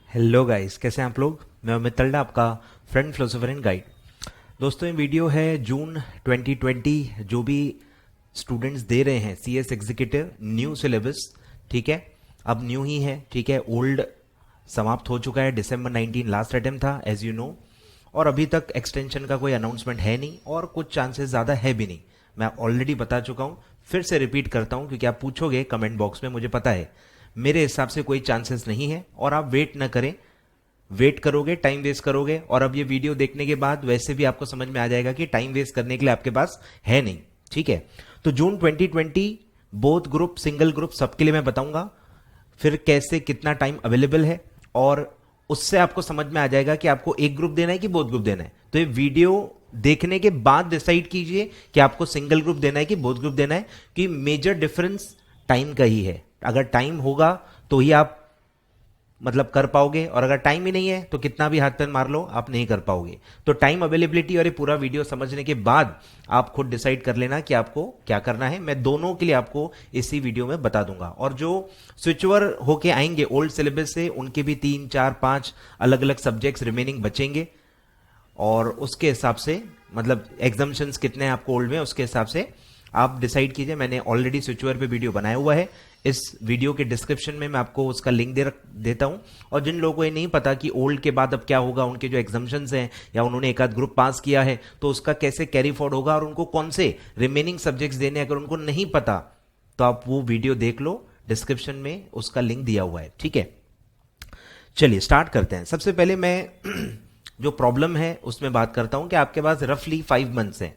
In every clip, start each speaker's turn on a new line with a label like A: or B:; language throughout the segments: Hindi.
A: हेलो गाइस, कैसे हैं आप लोग। मैं अमित तल्डा, आपका फ्रेंड फिलोसोफर एंड गाइड। दोस्तों, ये वीडियो है जून 2020 जो भी स्टूडेंट्स दे रहे हैं सीएस एग्जीक्यूटिव न्यू सिलेबस। ठीक है, अब न्यू ही है। ठीक है, ओल्ड समाप्त हो चुका है। दिसंबर 19 लास्ट अटेम्प्ट था एज यू नो, और अभी तक एक्सटेंशन का कोई अनाउंसमेंट है नहीं और कुछ चांसेस ज़्यादा है भी नहीं। मैं ऑलरेडी बता चुका हूँ, फिर से रिपीट करता हूँ क्योंकि आप पूछोगे कमेंट बॉक्स में, मुझे पता है। मेरे हिसाब से कोई चांसेस नहीं है और आप वेट ना करें। वेट करोगे टाइम वेस्ट करोगे, और अब ये वीडियो देखने के बाद वैसे भी आपको समझ में आ जाएगा कि टाइम वेस्ट करने के लिए आपके पास है नहीं। ठीक है, तो जून 2020 बोथ ग्रुप सिंगल ग्रुप सबके लिए मैं बताऊंगा, फिर कैसे कितना टाइम अवेलेबल है, और उससे आपको समझ में आ जाएगा कि आपको एक ग्रुप देना है कि बोथ ग्रुप देना है। तो ये वीडियो देखने के बाद डिसाइड कीजिए कि आपको सिंगल ग्रुप देना है कि बोथ ग्रुप देना है, कि मेजर डिफरेंस टाइम का ही है। अगर टाइम होगा तो ही आप मतलब कर पाओगे, और अगर टाइम ही नहीं है तो कितना भी हाथ पैर मार लो आप नहीं कर पाओगे। तो टाइम अवेलेबिलिटी और ये पूरा वीडियो समझने के बाद आप खुद डिसाइड कर लेना कि आपको क्या करना है। मैं दोनों के लिए आपको इसी वीडियो में बता दूंगा, और जो स्विचओवर होके आएंगे ओल्ड सिलेबस से उनके भी 3 4 5 अलग अलग सब्जेक्ट्स रिमेनिंग बचेंगे, और उसके हिसाब से मतलब एग्जाम्शंस कितने हैं आपको ओल्ड में, उसके हिसाब से आप डिसाइड कीजिए। मैंने ऑलरेडी स्विचओवर पे वीडियो बनाया हुआ है, इस वीडियो के डिस्क्रिप्शन में मैं आपको उसका लिंक देता हूं। और जिन लोगों को ये नहीं पता कि ओल्ड के बाद अब क्या होगा, उनके जो एग्जाम्शंस हैं या उन्होंने एक आध ग्रुप पास किया है तो उसका कैसे कैरी फॉरवर्ड होगा और उनको कौन से रिमेनिंग सब्जेक्ट्स देने, अगर उनको नहीं पता तो आप वो वीडियो देख लो, डिस्क्रिप्शन में उसका लिंक दिया हुआ है। ठीक है, चलिए स्टार्ट करते हैं। सबसे पहले मैं जो प्रॉब्लम है उसमें बात करता हूं कि आपके पास रफली 5 मंथ्स है।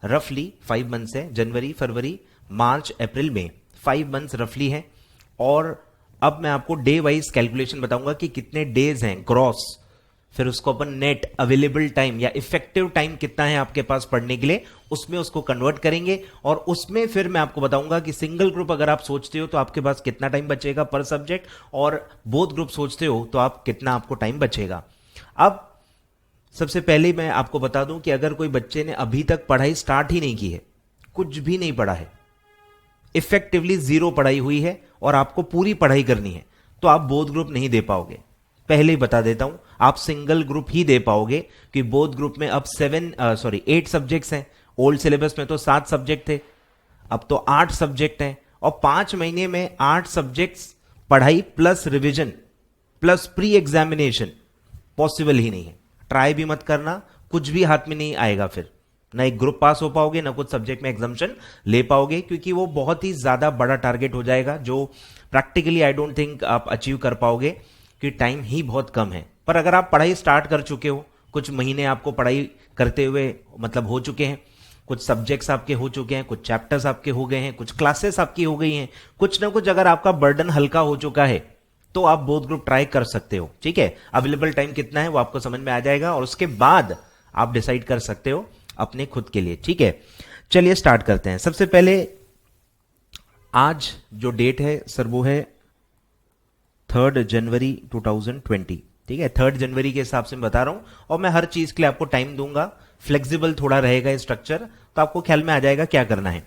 A: रफली 5 मंथ्स है, जनवरी फरवरी मार्च अप्रैल मई, 5 मंथ्स रफली है। और अब मैं आपको डे वाइज कैलकुलेशन बताऊंगा कि कितने डेज हैं ग्रॉस, फिर उसको अपन नेट अवेलेबल टाइम या इफेक्टिव टाइम कितना है आपके पास पढ़ने के लिए, उसमें उसको कन्वर्ट करेंगे। और उसमें फिर मैं आपको बताऊंगा कि सिंगल ग्रुप अगर आप सोचते हो तो आपके पास कितना टाइम बचेगा पर सब्जेक्ट, और बोथ ग्रुप सोचते हो तो आप कितना आपको टाइम बचेगा। अब सबसे पहले मैं आपको बता दूं कि अगर कोई बच्चे ने अभी तक पढ़ाई स्टार्ट ही नहीं की है, कुछ भी नहीं पढ़ा है, इफेक्टिवली जीरो पढ़ाई हुई है और आपको पूरी पढ़ाई करनी है, तो आप बोथ ग्रुप नहीं दे पाओगे। पहले ही बता देता हूं, आप सिंगल ग्रुप ही दे पाओगे कि बोथ ग्रुप में अब 8 सब्जेक्ट्स हैं। ओल्ड सिलेबस में तो 7 सब्जेक्ट थे, अब तो 8 सब्जेक्ट हैं, और 5 महीने में 8 सब्जेक्ट्स पढ़ाई plus revision plus pre examination possible ही नहीं है। ट्राई भी मत करना, कुछ भी हाथ में नहीं आएगा। फिर ना एक ग्रुप पास हो पाओगे ना कुछ सब्जेक्ट में एग्जाम्शन ले पाओगे, क्योंकि वो बहुत ही ज्यादा बड़ा टारगेट हो जाएगा जो प्रैक्टिकली आई डोंट थिंक आप अचीव कर पाओगे, कि टाइम ही बहुत कम है। पर अगर आप पढ़ाई स्टार्ट कर चुके हो, कुछ महीने आपको पढ़ाई करते हुए मतलब हो चुके हैं, कुछ सब्जेक्ट्स आपके हो चुके हैं, कुछ चैप्टर्स आपके हो गए हैं, कुछ क्लासेस आपकी हो गई हैं, कुछ ना कुछ अगर आपका बर्डन हल्का हो चुका है तो आप बोथ ग्रुप ट्राई कर सकते हो। ठीक है, अवेलेबल टाइम कितना है वो आपको समझ में आ जाएगा, और उसके बाद आप डिसाइड कर सकते हो अपने खुद के लिए। ठीक है, चलिए स्टार्ट करते हैं। सबसे पहले आज जो डेट है सर वो है 3 जनवरी 2020। ठीक है, 3 जनवरी के हिसाब से मैं बता रहा हूं, और मैं हर चीज के लिए आपको टाइम दूंगा, फ्लेक्सिबल थोड़ा रहेगा स्ट्रक्चर, तो आपको ख्याल में आ जाएगा क्या करना है।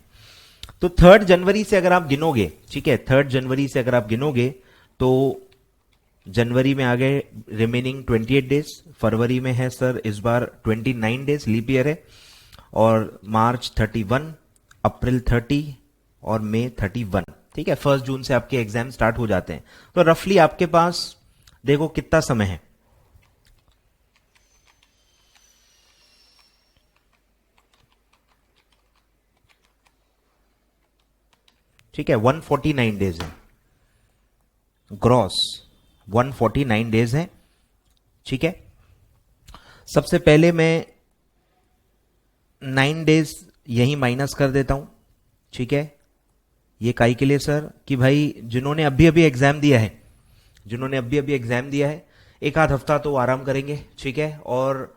A: तो 3 जनवरी से अगर आप गिनोगे, ठीक है, 3 जनवरी से अगर आप गिनोगे तो जनवरी में आ गए रिमेनिंग 28 डेज, फरवरी में है सर इस बार 29 डेज, लीप ईयर है, और मार्च 31, अप्रैल 30 और मई 31। ठीक है, 1 जून से आपके एग्जाम स्टार्ट हो जाते हैं। तो रफली आपके पास देखो कितना समय है, ठीक है, 149 डेज है ग्रॉस, 149 डेज है। ठीक है, सबसे पहले मैं 9 डेज यही माइनस कर देता हूं। ठीक है, ये काई के लिए सर कि भाई जिन्होंने अभी अभी एग्जाम दिया है, जिन्होंने अभी अभी एग्जाम दिया है, एक आध हफ्ता तो आराम करेंगे। ठीक है, और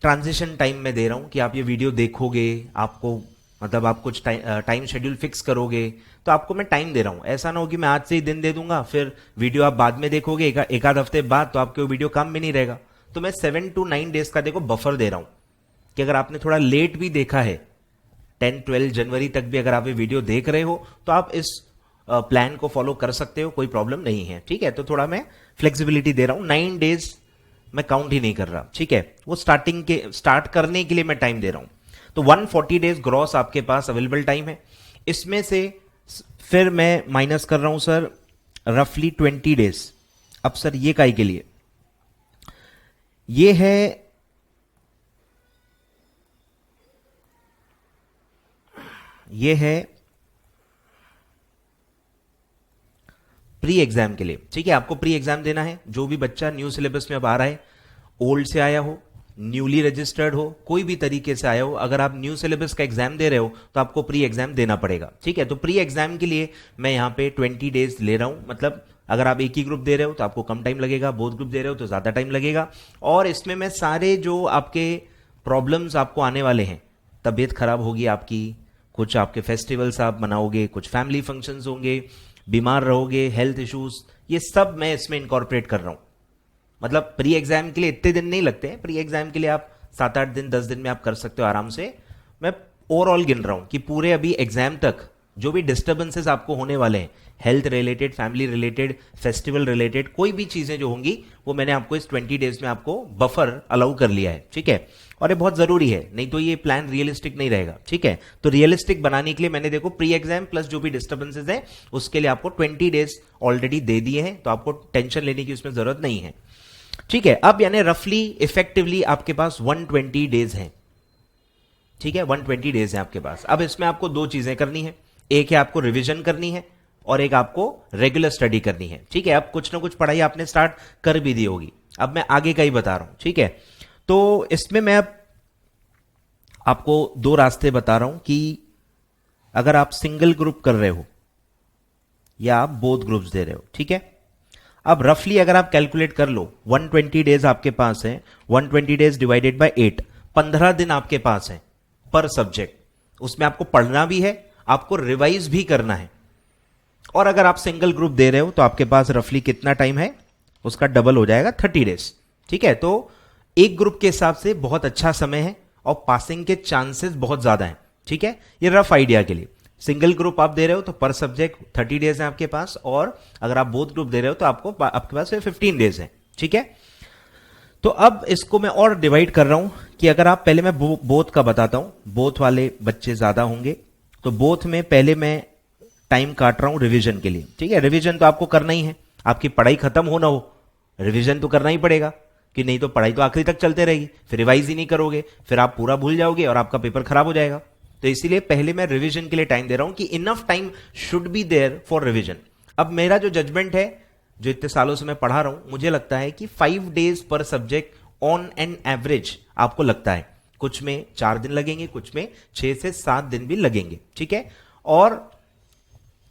A: ट्रांजिशन टाइम में दे रहा हूं कि आप ये वीडियो देखोगे, आपको मतलब आप कुछ टाइम शेड्यूल फिक्स करोगे, तो आपको मैं टाइम दे रहा हूं। ऐसा ना हो कि मैं आज से ही दिन दे दूंगा फिर वीडियो आप बाद में देखोगे एक आध हफ्ते बाद, तो आपके वो वीडियो काम में नहीं रहेगा। तो मैं 7 to 9 डेज का देखो बफर दे रहा हूं, कि अगर आपने थोड़ा लेट भी देखा है, 10 12 जनवरी तक भी अगर आप ये वीडियो देख रहे हो, तो आप इस प्लान को फॉलो कर सकते हो, कोई प्रॉब्लम नहीं है, ठीक है। तो थोड़ा मैं फ्लेक्सिबिलिटी दे रहा हूं, 9 डेज मैं काउंट ही नहीं कर रहा, ठीक है। वो स्टार्ट करने के लिए मैं टाइम दे रहा हूं। तो 140 डेज ग्रॉस आपके पास अवेलेबल टाइम है। इसमें से फिर मैं माइनस कर रहा हूं सर रफली 20 डेज। अब सर ये काई के लिए, ये है प्री एग्जाम के लिए, ठीक है। आपको प्री एग्जाम देना है। जो भी बच्चा न्यू सिलेबस में अब आ रहा है, ओल्ड से आया हो, न्यूली रजिस्टर्ड हो, कोई भी तरीके से आया हो, अगर आप न्यू सिलेबस का एग्जाम दे रहे हो तो आपको प्री एग्जाम देना पड़ेगा, ठीक है। तो प्री एग्जाम के लिए मैं यहां पे 20 डेज ले रहा हूं। मतलब अगर आप एक ही ग्रुप दे रहे हो तो आपको कम टाइम लगेगा, बोथ ग्रुप दे रहे हो तो ज्यादा टाइम लगेगा। और इसमें मैं सारे जो आपके प्रॉब्लम्स आपको आने वाले हैं, तबीयत खराब होगी आपकी, कुछ आपके फेस्टिवल्स आप मनाओगे, कुछ फैमिली फंक्शंस होंगे, बीमार रहोगे, हेल्थ इश्यूज, ये सब मैं इसमें इनकॉर्पोरेट कर रहा हूं। मतलब प्री एग्जाम के लिए इतने दिन नहीं लगते हैं। प्री एग्जाम के लिए आप 7-8 दिन 10 दिन में आप कर सकते हो आराम से। मैं ओवरऑल गिन रहा हूं कि पूरे अभी एग्जाम तक जो भी डिस्टर्बेंसेस आपको होने वाले हैं, health related, family related, festival related, कोई भी चीजें जो होंगी वो मैंने आपको इस 20 डेज में आपको बफर अलाउ कर लिया है, ठीक है। और ये बहुत जरूरी है, नहीं तो ये प्लान रियलिस्टिक नहीं रहेगा, ठीक है। तो रियलिस्टिक बनाने के लिए मैंने देखो प्री एग्जाम प्लस जो भी डिस्टर्बेंसेस है उसके लिए आपको 20 डेज ऑलरेडी दे दिए हैं, तो आपको टेंशन लेने की उसमें जरूरत नहीं है, ठीक है। अब यानी रफली इफेक्टिवली आपके पास 120 डेज हैं, ठीक है। 120 डेज है आपके पास। अब इसमें आपको दो चीजें करनी है, एक है आपको रिवीजन करनी है और एक आपको रेगुलर स्टडी करनी है, ठीक है। अब कुछ ना कुछ पढ़ाई आपने स्टार्ट कर भी दी होगी, अब मैं आगे का ही बता रहा हूं, ठीक है। तो इसमें मैं अब आपको दो रास्ते बता रहा हूं कि अगर आप सिंगल ग्रुप कर रहे हो या आप बोथ ग्रुप्स दे रहे हो, ठीक है। अब रफली अगर आप कैलकुलेट कर लो, 120 डेज आपके पास है, 120 डेज डिवाइडेड बाय 8, 15 दिन आपके पास है पर सब्जेक्ट। उसमें आपको पढ़ना भी है, आपको रिवाइज भी करना है। और अगर आप सिंगल ग्रुप दे रहे हो तो आपके पास रफली कितना टाइम है, उसका डबल हो जाएगा, 30 डेज, ठीक है। तो एक ग्रुप के हिसाब से बहुत अच्छा समय है और पासिंग के चांसेस बहुत ज्यादा हैं, ठीक है। ये रफ आइडिया के लिए सिंगल ग्रुप आप दे रहे हो तो पर सब्जेक्ट 30 डेज है आपके पास, और अगर आप बोथ ग्रुप दे रहे हो तो आपके पास 15 डेज है, ठीक है। तो अब इसको मैं और डिवाइड कर रहा हूं कि अगर आप पहले मैं बोथ का बताता हूं, बोथ वाले बच्चे ज्यादा होंगे, तो बोथ में पहले मैं टाइम काट रहा हूं रिवीजन के लिए, ठीक है। रिवीजन तो आपको करना ही है, आपकी पढ़ाई खत्म हो ना हो, रिवीजन तो करना ही पड़ेगा, कि नहीं तो पढ़ाई तो आखिरी तक चलते रहेगी, फिर रिवाइज ही नहीं करोगे, फिर आप पूरा भूल जाओगे और आपका पेपर खराब हो जाएगा। तो इसीलिए पहले मैं रिवीजन के लिए टाइम दे रहा हूं कि enough time should be there for revision. अब मेरा जो जजमेंट है, जो इतने सालों से मैं पढ़ा रहा हूं, मुझे लगता है कि 5 डेज पर सब्जेक्ट ऑन एन एवरेज आपको लगता है। कुछ में 4 दिन लगेंगे, कुछ में 6 से 7 दिन भी लगेंगे, ठीक है। और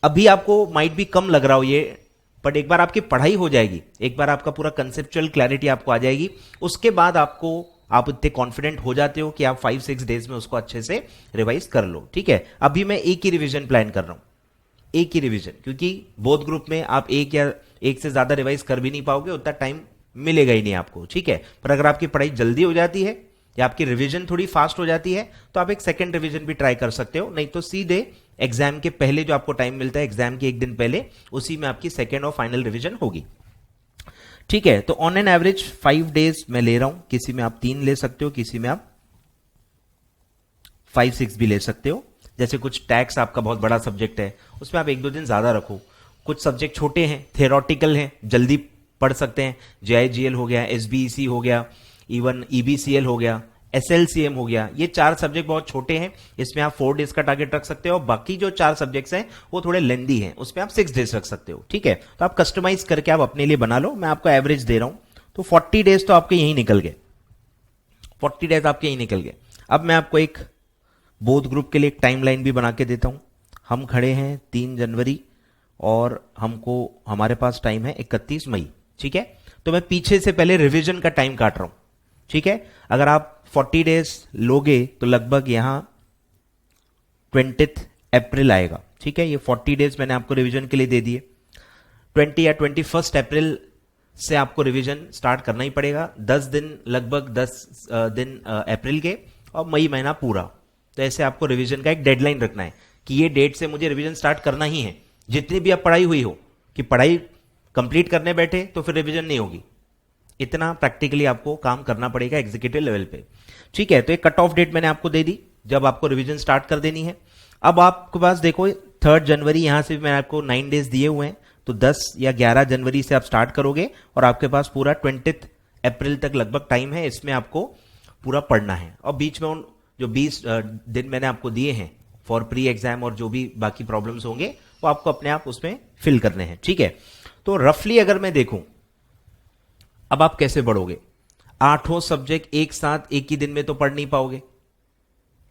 A: अभी आपको माइट भी कम लग रहा हो ये, बट एक बार आपकी पढ़ाई हो जाएगी, एक बार आपका पूरा कंसेप्चुअल क्लैरिटी आपको आ जाएगी, उसके बाद आप इतने कॉन्फिडेंट हो जाते हो कि आप 5-6 डेज में उसको अच्छे से रिवाइज कर लो, ठीक है। अभी मैं एक ही रिवीजन प्लान कर रहा हूं, एक ही रिवीजन, क्योंकि बोथ ग्रुप में आप एक या एक से ज्यादा रिवाइज कर भी नहीं पाओगे, उतना टाइम मिलेगा ही नहीं आपको, ठीक है। पर अगर आपकी पढ़ाई जल्दी हो जाती है या आपकी रिवीजन थोड़ी फास्ट हो जाती है तो आप एक सेकंड रिवीजन भी ट्राई कर सकते हो, नहीं तो सीधे एग्जाम के पहले जो आपको टाइम मिलता है, एग्जाम के एक दिन पहले, उसी में आपकी सेकंड और फाइनल रिवीजन होगी, ठीक है। तो ऑन एन एवरेज 5 डेज मैं ले रहा हूं, किसी में आप 3 ले सकते हो, किसी में आप 5-6 भी ले सकते हो। जैसे कुछ टैक्स आपका बहुत बड़ा सब्जेक्ट है, उसमें आप 1-2 दिन ज्यादा रखो। कुछ सब्जेक्ट छोटे हैं, थेरोटिकल हैं, जल्दी पढ़ सकते हैं, JIGL हो गया, SBEC हो गया, इवन EBCL हो गया, SLCM हो गया, ये 4 सब्जेक्ट बहुत छोटे हैं, इसमें आप 4 डेज का टारगेट रख सकते हो। बाकी जो 4 सब्जेक्ट्स हैं वो थोड़े लेंदी हैं, उसमें आप 6 डेज रख सकते हो, ठीक है। तो आप कस्टमाइज करके आप अपने लिए बना लो, मैं आपको एवरेज दे रहा हूं। तो 40 डेज तो आपके यही निकल गए, 40 डेज आपके यही निकल गए। अब मैं आपको एक बोथ ग्रुप के लिए एक टाइमलाइन भी बना के देता हूं। हम खड़े हैं 3 जनवरी और हमारे पास टाइम है 31 मई, ठीक है। तो मैं पीछे से पहले रिवीजन का टाइम काट रहा हूं, ठीक है। अगर आप 40 डेज लोगे तो लगभग यहां 20 अप्रैल आएगा, ठीक है। ये 40 डेज मैंने आपको रिवीजन के लिए दे दिए। 20 या 21 अप्रैल से आपको रिवीजन स्टार्ट करना ही पड़ेगा। 10 दिन, लगभग 10 दिन अप्रैल के, और मई महीना पूरा। तो ऐसे आपको रिवीजन का एक डेडलाइन रखना है कि ये डेट से मुझे रिवीजन स्टार्ट करना ही है। जितनी भी अब पढ़ाई हुई हो कि पढ़ाई कंप्लीट करने बैठे तो फिर रिवीजन नहीं होगी, इतना प्रैक्टिकली आपको काम करना पड़ेगा एग्जीक्यूटिव लेवल पे। ठीक है, तो एक कट ऑफ डेट मैंने आपको दे दी जब आपको रिवीजन स्टार्ट कर देनी है। अब आपके पास देखो 3 जनवरी, यहां से मैंने आपको 9 डेज दिए हुए हैं, तो 10 या 11 जनवरी से आप स्टार्ट करोगे और आपके पास पूरा 20 अप्रैल तक लगभग टाइम है, इसमें आपको पूरा पढ़ना है। और बीच में उन जो 20 दिन मैंने आपको दिए हैं फॉर प्री एग्जाम और जो भी बाकी प्रॉब्लम्स होंगे वो आपको अपने आप उसमें फिल करने हैं। ठीक है, तो रफली अगर मैं देखूं अब आप कैसे पढ़ोगे, 8 सब्जेक्ट एक साथ एक ही दिन में तो पढ़ नहीं पाओगे।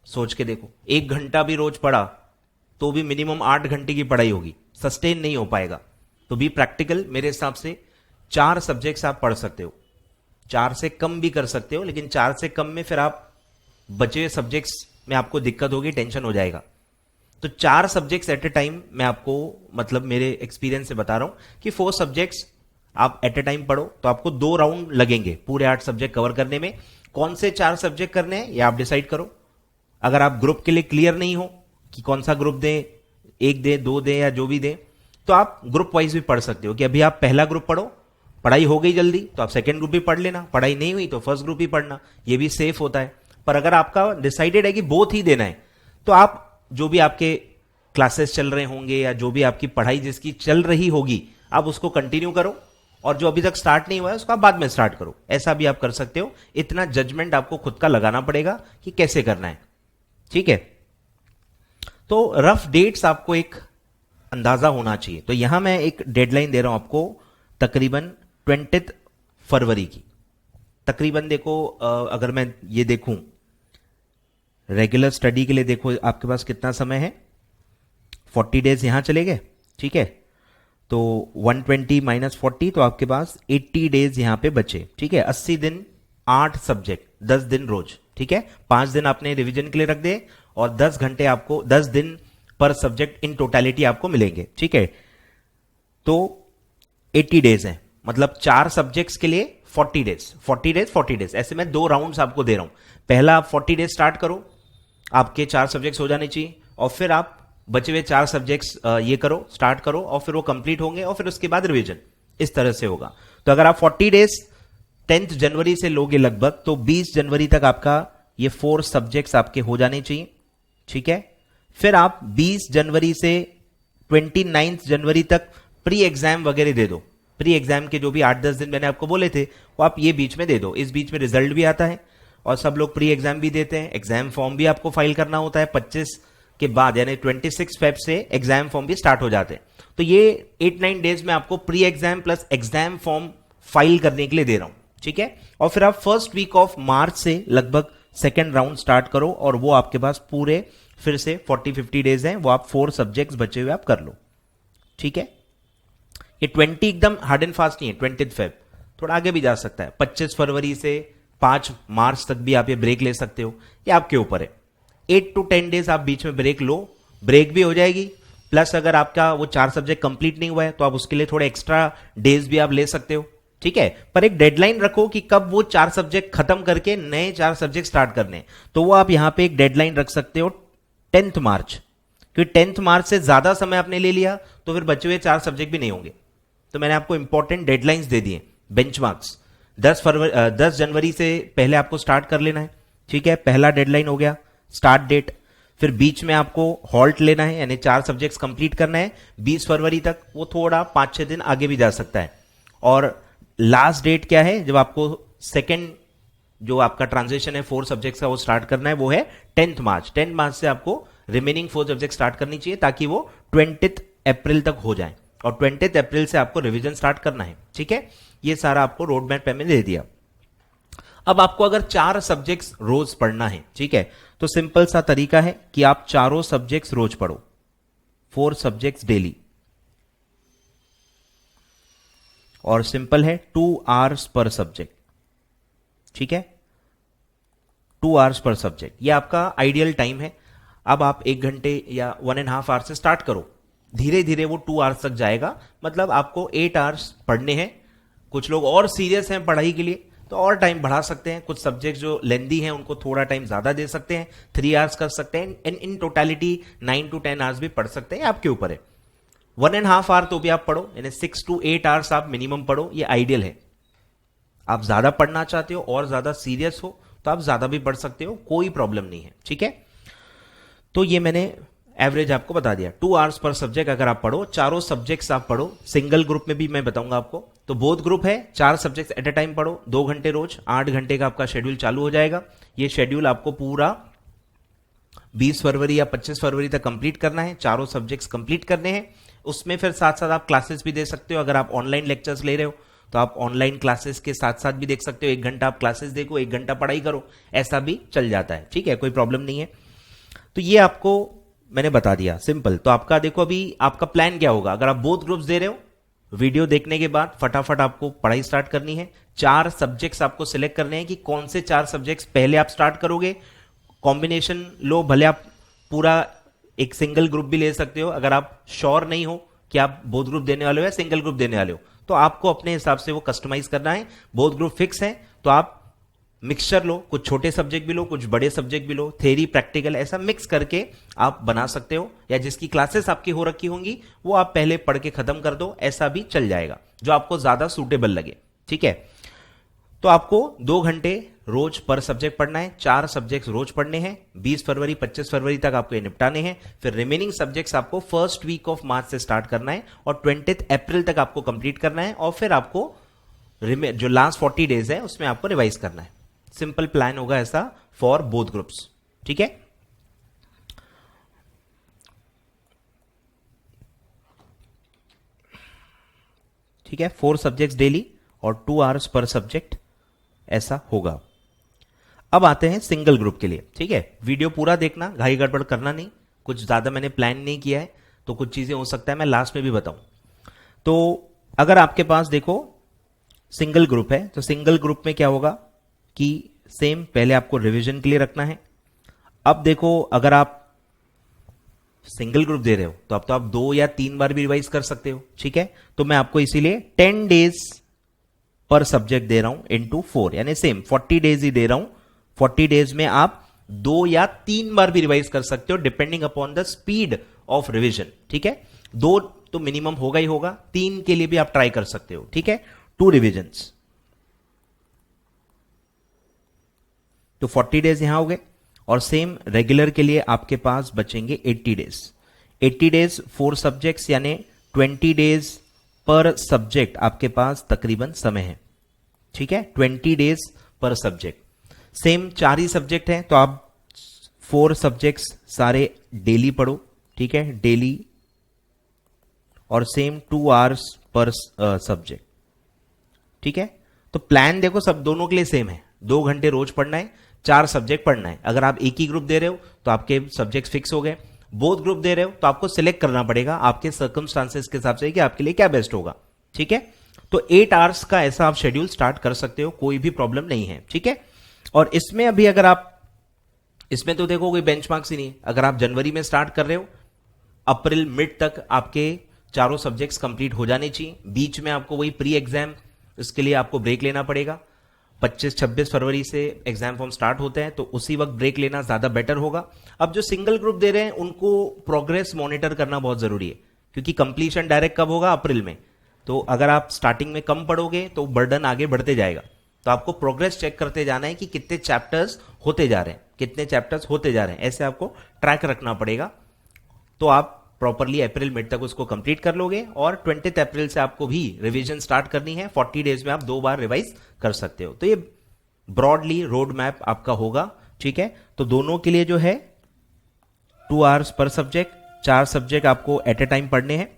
A: सोच के देखो, 1 घंटा भी रोज पढ़ा तो भी मिनिमम 8 घंटे की पढ़ाई होगी, सस्टेन नहीं हो पाएगा। तो भी प्रैक्टिकल, मेरे हिसाब से 4 सब्जेक्ट्स आप पढ़ सकते हो, 4 से कम भी कर सकते हो, लेकिन 4 से कम में फिर आप बचे हुए सब्जेक्ट्स में आपको दिक्कत होगी, टेंशन हो जाएगा। तो 4 सब्जेक्ट्स एट ए टाइम मैं आपको, मतलब मेरे एक्सपीरियंस से बता रहा हूं कि 4 सब्जेक्ट्स आप एट ए टाइम पढ़ो तो आपको 2 राउंड लगेंगे पूरे 8 सब्जेक्ट कवर करने में। कौन से 4 सब्जेक्ट करने हैं ये आप डिसाइड करो। अगर आप ग्रुप के लिए क्लियर नहीं हो कि कौन सा ग्रुप दें, 1 दे, 2 दे या जो भी दे, तो आप ग्रुप वाइज भी पढ़ सकते हो कि अभी आप पहला ग्रुप पढ़ो, पढ़ाई हो गई जल्दी तो आप सेकंड ग्रुप भी पढ़ लेना, पढ़ाई नहीं हुई तो फर्स्ट ग्रुप ही पढ़ना, ये भी सेफ होता है। पर अगर आपका डिसाइडेड है कि बोथ ही देना है तो आप जो भी आपके क्लासेस चल रहे होंगे या जो भी आपकी पढ़ाई जिसकी चल रही होगी आप उसको कंटिन्यू करो, और जो अभी तक स्टार्ट नहीं हुआ है उसको आप बाद में स्टार्ट करो, ऐसा भी आप कर सकते हो। इतना जजमेंट आपको खुद का लगाना पड़ेगा कि कैसे करना है। ठीक है, तो रफ डेट्स आपको एक अंदाजा होना चाहिए। तो यहां मैं एक डेडलाइन दे रहा हूं आपको तकरीबन 20 फरवरी की। तकरीबन देखो अगर मैं ये देखूं रेगुलर स्टडी के लिए, देखो आपके पास कितना समय है, 40 डेज यहां चले गए। ठीक है, तो 120 माइनस 40 तो आपके पास 80 डेज यहां पे बचे। ठीक है, 80 दिन 8 सब्जेक्ट 10 दिन रोज। ठीक है, 5 दिन आपने रिवीजन के लिए रख दे और 10 घंटे आपको 10 दिन पर सब्जेक्ट इन टोटलिटी आपको मिलेंगे। ठीक है, तो 80 डेज है, मतलब 4 सब्जेक्ट्स के लिए 40 डेज 40 डेज 40 डेज, ऐसे मैं 2 राउंड्स आपको दे रहा हूं। पहला आप 40 डेज स्टार्ट करो, आपके 4 सब्जेक्ट्स हो जाने चाहिए, और फिर आप बचे हुए 4 सब्जेक्ट्स ये करो, स्टार्ट करो, और फिर वो कंप्लीट होंगे और फिर उसके बाद रिवीजन, इस तरह से होगा। तो अगर आप 40 डेज 10 जनवरी से लोगे लगभग, तो 20 जनवरी तक आपका ये 4 सब्जेक्ट्स आपके हो जाने चाहिए। ठीक है, फिर आप 20 जनवरी से 29 जनवरी तक प्री एग्जाम वगैरह दे दो। प्री एग्जाम के जो भी 8-10 दिन मैंने आपको बोले थे वो आप ये बीच में दे दो। इस बीच में रिजल्ट भी आता है और सब लोग प्री एग्जाम भी देते हैं, एग्जाम फॉर्म भी आपको फाइल करना होता है 25 के बाद, यानी 26 फेब से एग्जाम फॉर्म भी स्टार्ट हो जाते हैं। तो ये 8-9 डेज में आपको pre exam plus exam form file करने के लिए दे रहा हूं। ठीक है, और फिर आप फर्स्ट वीक ऑफ मार्च से लगभग सेकेंड राउंड स्टार्ट करो, और वो आपके पास पूरे फिर से 40-50 डेज हैं, वो आप 4 सब्जेक्ट्स बचे हुए आप कर लो। ठीक है, ये 20 एकदम हार्ड एंड फास्ट नहीं है, 20 फेब थोड़ा आगे भी जा सकता है, 25 फरवरी से 5 मार्च तक भी आप ये ब्रेक ले सकते हो, ये आपके ऊपर है। 8 to 10 डेज आप बीच में ब्रेक लो, ब्रेक भी हो जाएगी, प्लस अगर आपका वो 4 सब्जेक्ट कंप्लीट नहीं हुआ है तो आप उसके लिए थोड़े एक्स्ट्रा डेज भी आप ले सकते हो। ठीक है, पर एक डेडलाइन रखो कि कब वो 4 सब्जेक्ट खत्म करके नए 4 सब्जेक्ट स्टार्ट करने, तो वो आप यहां पे एक डेडलाइन रख सकते हो 10th मार्च, क्योंकि 10th मार्च से ज्यादा समय आपने ले लिया तो फिर बचे हुए 4 सब्जेक्ट भी नहीं होंगे। तो मैंने आपको इंपॉर्टेंट डेडलाइंस दे दिए, बेंचमार्क्स। 10 जनवरी से पहले आपको स्टार्ट कर लेना है। ठीक है, पहला डेडलाइन हो गया, स्टार्ट डेट। फिर बीच में आपको हॉल्ट लेना है, यानी 4 सब्जेक्ट्स कंप्लीट करना है 20 फरवरी तक, वो थोड़ा 5-6 दिन आगे भी जा सकता है। और लास्ट डेट क्या है, जब आपको सेकेंड जो आपका ट्रांजिशन है 4 सब्जेक्ट्स का वो स्टार्ट करना है, वो है 10th मार्च। 10 मार्च से आपको रिमेनिंग 4 सब्जेक्ट स्टार्ट करनी चाहिए ताकि वो 20 अप्रैल तक हो जाए, और 20 अप्रैल से आपको रिवीजन स्टार्ट करना है। ठीक है, ये सारा आपको रोड मैप में दे दिया। अब आपको अगर 4 सब्जेक्ट्स रोज पढ़ना है, ठीक है, तो सिंपल सा तरीका है कि आप चारों सब्जेक्ट्स रोज पढ़ो, 4 सब्जेक्ट्स डेली, और सिंपल है 2 आवर्स पर सब्जेक्ट। ठीक है, 2 आवर्स पर सब्जेक्ट, ये आपका आइडियल टाइम है। अब आप 1 घंटे या 1.5 आवर्स से स्टार्ट करो, धीरे धीरे वो 2 आवर्स तक जाएगा, मतलब आपको 8 आवर्स पढ़ने हैं। कुछ लोग और सीरियस हैं पढ़ाई के लिए तो और टाइम बढ़ा सकते हैं, कुछ सब्जेक्ट जो लेंदी हैं उनको थोड़ा टाइम ज्यादा दे सकते हैं, 3 आवर्स कर सकते हैं, इन टोटलिटी 9 to 10 आवर्स भी पढ़ सकते हैं, आपके ऊपर है। 1.5 आवर तो भी आप पढ़ो, यानी 6 to 8 आवर्स आप मिनिमम पढ़ो, ये आइडियल है। आप ज्यादा पढ़ना चाहते हो और ज्यादा सीरियस हो तो आप ज्यादा भी पढ़ सकते हो, कोई प्रॉब्लम नहीं है, ठीक है। तो ये मैंने एवरेज आपको बता दिया। 2 आवर्स पर सब्जेक्ट अगर आप पढ़ो, चारों सब्जेक्ट्स आप पढ़ो, सिंगल ग्रुप में भी मैं बताऊंगा आपको। तो बोथ ग्रुप है, 4 सब्जेक्ट्स एट अ टाइम पढ़ो, 2 घंटे रोज, 8 घंटे का आपका शेड्यूल चालू हो जाएगा। ये शेड्यूल आपको पूरा 20 फरवरी या 25 फरवरी तक कंप्लीट करना है, चारों सब्जेक्ट्स कंप्लीट करने हैं। उसमें फिर साथ साथ आप क्लासेस भी दे सकते हो, अगर आप ऑनलाइन लेक्चर्स ले रहे हो तो आप ऑनलाइन क्लासेस के साथ साथ भी देख सकते हो। 1 घंटा आप क्लासेस देखो, 1 घंटा पढ़ाई करो, ऐसा भी चल जाता है, ठीक है, कोई प्रॉब्लम नहीं है। तो ये आपको मैंने बता दिया, सिंपल। तो आपका देखो अभी आपका प्लान क्या होगा, अगर आप बोथ ग्रुप्स दे रहे हो, वीडियो देखने के बाद फटाफट आपको पढ़ाई स्टार्ट करनी है। 4 सब्जेक्ट्स आपको सिलेक्ट करने हैं कि कौन से 4 सब्जेक्ट्स पहले आप स्टार्ट करोगे। कॉम्बिनेशन लो, भले आप पूरा एक सिंगल ग्रुप भी ले सकते हो। अगर आप श्योर नहीं हो कि आप बोथ ग्रुप देने वाले हो या सिंगल ग्रुप देने वाले हो, तो आपको अपने हिसाब से वो कस्टमाइज करना है। बोथ ग्रुप फिक्स है तो आप मिक्सचर लो, कुछ छोटे सब्जेक्ट भी लो, कुछ बड़े सब्जेक्ट भी लो, थ्योरी प्रैक्टिकल ऐसा मिक्स करके आप बना सकते हो। या जिसकी क्लासेस आपकी हो रखी होंगी वो आप पहले पढ़ के खत्म कर दो, ऐसा भी चल जाएगा, जो आपको ज्यादा सूटेबल लगे, ठीक है। तो आपको 2 घंटे रोज पर सब्जेक्ट पढ़ना है, 4 सब्जेक्ट रोज पढ़ने हैं। 20 फरवरी 25 फरवरी तक आपको ये निपटाने हैं। फिर रिमेनिंग सब्जेक्ट्स आपको फर्स्ट वीक ऑफ मार्च से स्टार्ट करना है और 20 अप्रैल तक आपको कंप्लीट करना है। और फिर आपको जो लास्ट 40 डेज है उसमें आपको रिवाइज करना है। सिंपल प्लान होगा ऐसा फॉर बोथ ग्रुप्स, ठीक है। ठीक है, 4 सब्जेक्ट्स डेली और 2 आवर्स पर सब्जेक्ट, ऐसा होगा। अब आते हैं सिंगल ग्रुप के लिए, ठीक है। वीडियो पूरा देखना, घाई गड़बड़ करना नहीं, कुछ ज्यादा मैंने प्लान नहीं किया है तो कुछ चीजें हो सकता है मैं लास्ट में भी बताऊं। तो अगर आपके पास देखो सिंगल ग्रुप है तो सिंगल ग्रुप में क्या होगा कि सेम पहले आपको रिवीजन के लिए रखना है। अब देखो अगर आप सिंगल ग्रुप दे रहे हो तो अब तो आप 2 या 3 बार भी रिवाइज कर सकते हो, ठीक है। तो मैं आपको इसीलिए 10 डेज पर सब्जेक्ट दे रहा हूं इंटू 4, यानी सेम 40 डेज ही दे रहा हूं। 40 डेज में आप 2 या 3 बार भी रिवाइज कर सकते हो, depending upon the speed of revision, ठीक है। 2 तो मिनिमम होगा ही होगा, 3 के लिए भी आप ट्राई कर सकते हो, ठीक है। 2 रिविजन्स, तो 40 डेज यहां हो गए। और सेम रेगुलर के लिए आपके पास बचेंगे 80 डेज। 80 डेज 4 सब्जेक्ट्स, यानी 20 डेज पर सब्जेक्ट आपके पास तकरीबन समय है, ठीक है। 20 डेज पर सब्जेक्ट, सेम 4 ही सब्जेक्ट हैं तो आप 4 सब्जेक्ट्स सारे डेली पढ़ो, ठीक है, डेली। और सेम 2 आवर्स पर सब्जेक्ट, ठीक है। तो प्लान देखो सब दोनों के लिए सेम है, 2 घंटे रोज पढ़ना है, 4 सब्जेक्ट पढ़ना है। अगर आप एक ही ग्रुप दे रहे हो तो आपके सब्जेक्ट फिक्स हो गए। बोथ ग्रुप दे रहे हो तो आपको सिलेक्ट करना पड़ेगा आपके सर्कमस्टांसेस के हिसाब से कि आपके लिए क्या बेस्ट होगा, ठीक है। तो 8 आवर्स का ऐसा आप शेड्यूल स्टार्ट कर सकते हो, कोई भी प्रॉब्लम नहीं है, ठीक है। और इसमें अभी अगर आप इसमें तो देखो कोई बेंचमार्क्स ही नहीं है। अगर आप जनवरी में स्टार्ट कर रहे हो, अप्रैल मिड तक आपके चारों सब्जेक्ट्स कंप्लीट हो जाने चाहिए। बीच में आपको वही प्री एग्जाम, इसके लिए आपको ब्रेक लेना पड़ेगा। 25-26 फरवरी से एग्जाम फॉर्म स्टार्ट होते हैं तो उसी वक्त ब्रेक लेना ज्यादा बेटर होगा। अब जो सिंगल ग्रुप दे रहे हैं उनको प्रोग्रेस मॉनिटर करना बहुत जरूरी है, क्योंकि कंप्लीशन डायरेक्ट कब होगा, अप्रैल में। तो अगर आप स्टार्टिंग में कम पढ़ोगे तो बर्डन आगे बढ़ते जाएगा। तो आपको प्रोग्रेस चेक करते जाना है कि कितने चैप्टर्स होते जा रहे हैं, कितने चैप्टर्स होते जा रहे हैं, ऐसे आपको ट्रैक रखना पड़ेगा। तो आप प्रॉपरली अप्रैल मिड तक उसको कंप्लीट कर लोगे। और 20 अप्रैल से आपको भी रिवीजन स्टार्ट करनी है। 40 डेज में आप 2 बार रिवाइज कर सकते हो। तो ये ब्रॉडली रोड मैप आपका होगा, ठीक है। तो दोनों के लिए जो है 2 आवर्स पर सब्जेक्ट, 4 सब्जेक्ट आपको एट ए टाइम पढ़ने हैं,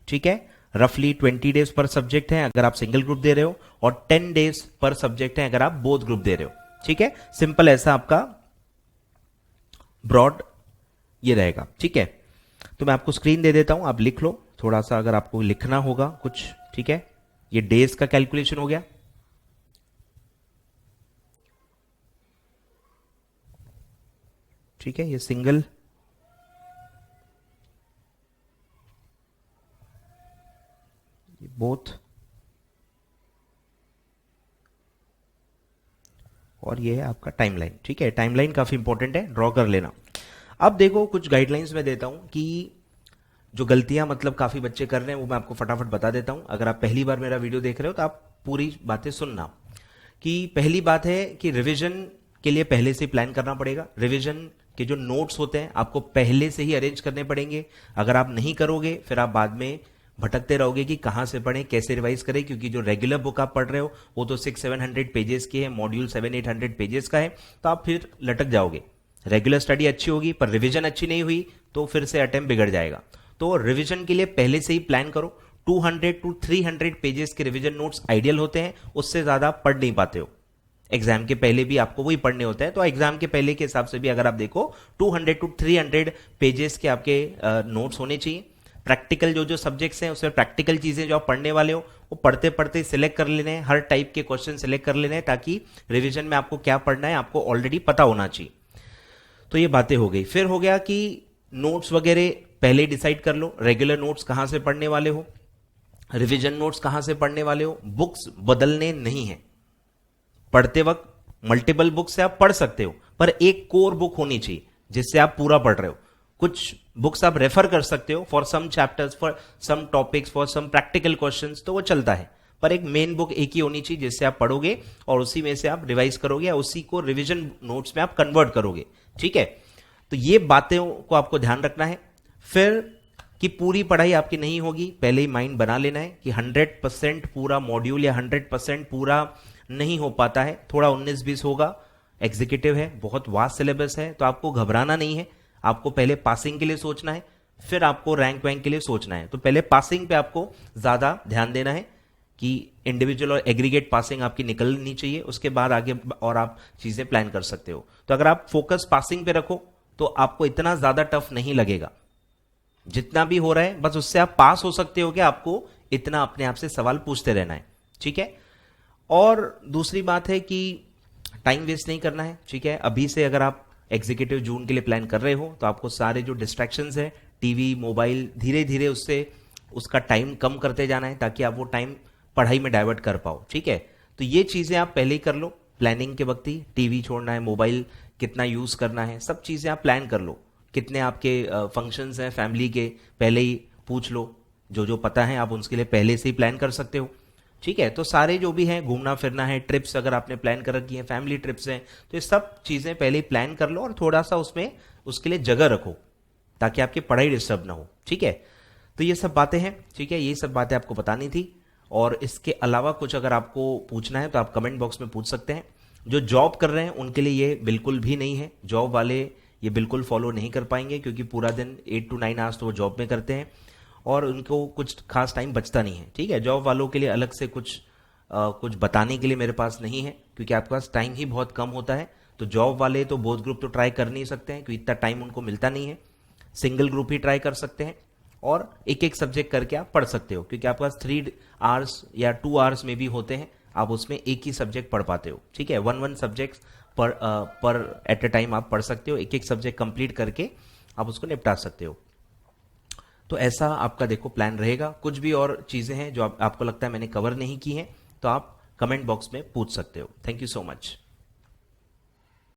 A: ठीक है। रफली 20 डेज पर सब्जेक्ट है अगर आप सिंगल ग्रुप दे रहे हो, और 10 डेज पर सब्जेक्ट है अगर आप बोथ ग्रुप दे रहे हो, ठीक है। सिंपल ऐसा आपका ब्रॉड ये रहेगा, ठीक है। तो मैं आपको स्क्रीन दे देता हूं, आप लिख लो थोड़ा सा अगर आपको लिखना होगा कुछ, ठीक है। ये डेज का कैलकुलेशन हो गया, ठीक है। ये सिंगल, ये बोथ, और ये है आपका टाइमलाइन, ठीक है। टाइमलाइन काफी इंपॉर्टेंट है, ड्रॉ कर लेना। अब देखो कुछ गाइडलाइंस मैं देता हूं कि जो गलतियां मतलब काफी बच्चे कर रहे हैं वो मैं आपको फटाफट बता देता हूं। अगर आप पहली बार मेरा वीडियो देख रहे हो तो आप पूरी बातें सुनना। कि पहली बात है कि रिवीजन के लिए पहले से प्लान करना पड़ेगा। रिवीजन के जो नोट्स होते हैं आपको पहले से ही अरेंज करने पड़ेंगे। अगर आप नहीं करोगे फिर आप बाद में भटकते रहोगे कि कहां से पढ़ें, कैसे रिवाइज करें, क्योंकि जो रेगुलर बुक आप पढ़ रहे हो वो तो 600-700 पेजेस की है, मॉड्यूल 700-800 पेजेस का है, तो आप फिर लटक जाओगे। रेगुलर स्टडी अच्छी होगी पर रिवीजन अच्छी नहीं हुई तो फिर से अटेम्प्ट बिगड़ जाएगा। तो रिवीजन के लिए पहले से ही प्लान करो। 200 to 300 पेजेस के रिवीजन नोट्स आइडियल होते हैं, उससे ज्यादा पढ़ नहीं पाते हो। एग्जाम के पहले भी आपको वही पढ़ने होते हैं, तो एग्जाम के पहले के हिसाब से भी अगर आप देखो 200 to 300 पेजेस के आपके नोट्स होने चाहिए। प्रैक्टिकल जो जो सब्जेक्ट्स हैं उसमें प्रैक्टिकल चीजें जो आप पढ़ने वाले हो वो पढ़ते पढ़ते सिलेक्ट कर लेने हैं, हर टाइप के क्वेश्चन सिलेक्ट कर लेने हैं, ताकि रिवीजन में आपको क्या पढ़ना है आपको ऑलरेडी पता होना चाहिए। तो ये बातें हो गई। फिर हो गया कि नोट्स वगैरह पहले डिसाइड कर लो, रेगुलर नोट्स कहां से पढ़ने वाले हो, रिवीजन नोट्स कहां से पढ़ने वाले हो। बुक्स बदलने नहीं है। पढ़ते वक्त मल्टीपल बुक से आप पढ़ सकते हो पर एक कोर बुक होनी चाहिए जिससे आप पूरा पढ़ रहे हो। कुछ बुक्स आप रेफर कर सकते हो for some chapters, for some topics, for some practical questions, तो वो चलता है, पर एक मेन बुक एक ही होनी चाहिए जिससे आप पढ़ोगे और उसी में से आप रिवाइज करोगे या उसी को रिवीजन नोट्स में आप कन्वर्ट करोगे। ठीक है, तो ये बातें को आपको ध्यान रखना है। फिर कि पूरी पढ़ाई आपकी नहीं होगी, पहले ही माइंड बना लेना है कि 100% पूरा मॉड्यूल या 100% पूरा नहीं हो पाता है, थोड़ा 19-20 होगा। एग्जीक्यूटिव है, बहुत वास्ट सिलेबस है, तो आपको घबराना नहीं है। आपको पहले पासिंग के लिए सोचना है, फिर आपको रैंक वैंक के लिए सोचना है। तो पहले पासिंग पे आपको ज्यादा ध्यान देना है कि इंडिविजुअल और एग्रीगेट पासिंग आपकी निकलनी चाहिए, उसके बाद आगे और आप चीजें प्लान कर सकते हो। तो अगर आप फोकस पासिंग पे रखो तो आपको इतना ज्यादा टफ नहीं लगेगा। जितना भी हो रहा है बस उससे आप पास हो सकते हो कि आपको इतना अपने आप से सवाल पूछते रहना है। ठीक है, और दूसरी बात है कि टाइम वेस्ट नहीं करना है। ठीक है, अभी से अगर आप एग्जीक्यूटिव जून के लिए प्लान कर रहे हो तो आपको सारे जो डिस्ट्रैक्शंस है, टीवी, मोबाइल, धीरे धीरे उससे उसका टाइम कम करते जाना है ताकि आप वो टाइम पढ़ाई में डाइवर्ट कर पाओ। ठीक है, तो ये चीजें आप पहले ही कर लो, प्लानिंग के वक्त ही। टीवी छोड़ना है, मोबाइल कितना यूज करना है, सब चीजें आप प्लान कर लो। कितने आपके फंक्शंस हैं फैमिली के, पहले ही पूछ लो। जो जो पता है आप उसके लिए पहले से ही प्लान कर सकते हो। ठीक है, तो सारे जो भी हैं, घूमना फिरना है, ट्रिप्स अगर आपने प्लान कर रखी है, फैमिली ट्रिप्स हैं, तो ये सब चीजें पहले ही प्लान कर लो और थोड़ा सा उसमें उसके लिए जगह रखो ताकि आपकी पढ़ाई डिस्टर्ब ना हो। ठीक है, तो ये सब बातें हैं। ठीक है, ये सब बातें आपको बतानी थी। और इसके अलावा कुछ अगर आपको पूछना है तो आप कमेंट बॉक्स में पूछ सकते हैं। जो जॉब कर रहे हैं उनके लिए ये बिल्कुल भी नहीं है। जॉब वाले ये बिल्कुल फॉलो नहीं कर पाएंगे क्योंकि पूरा दिन 8 to 9 आवर्स तो वो जॉब में करते हैं और उनको कुछ खास टाइम बचता नहीं है। ठीक है, जॉब वालों के लिए अलग से कुछ बताने के लिए मेरे पास नहीं है क्योंकि आपके पास टाइम ही बहुत कम होता है। तो जॉब वाले तो बोथ ग्रुप तो ट्राई कर नहीं सकते हैं क्योंकि इतना टाइम उनको मिलता नहीं है। सिंगल ग्रुप ही ट्राई कर सकते हैं और एक एक सब्जेक्ट करके आप पढ़ सकते हो क्योंकि आपके पास 3 आवर्स या 2 आवर्स में भी होते हैं, आप उसमें एक ही सब्जेक्ट पढ़ पाते हो। ठीक है, 1 सब्जेक्ट पर एट अ टाइम आप पढ़ सकते हो, एक एक सब्जेक्ट कंप्लीट करके आप उसको निपटा सकते हो। तो ऐसा आपका देखो प्लान रहेगा। कुछ भी और चीजें हैं जो आपको लगता है मैंने कवर नहीं की हैं तो आप कमेंट बॉक्स में पूछ सकते हो। Thank you so much.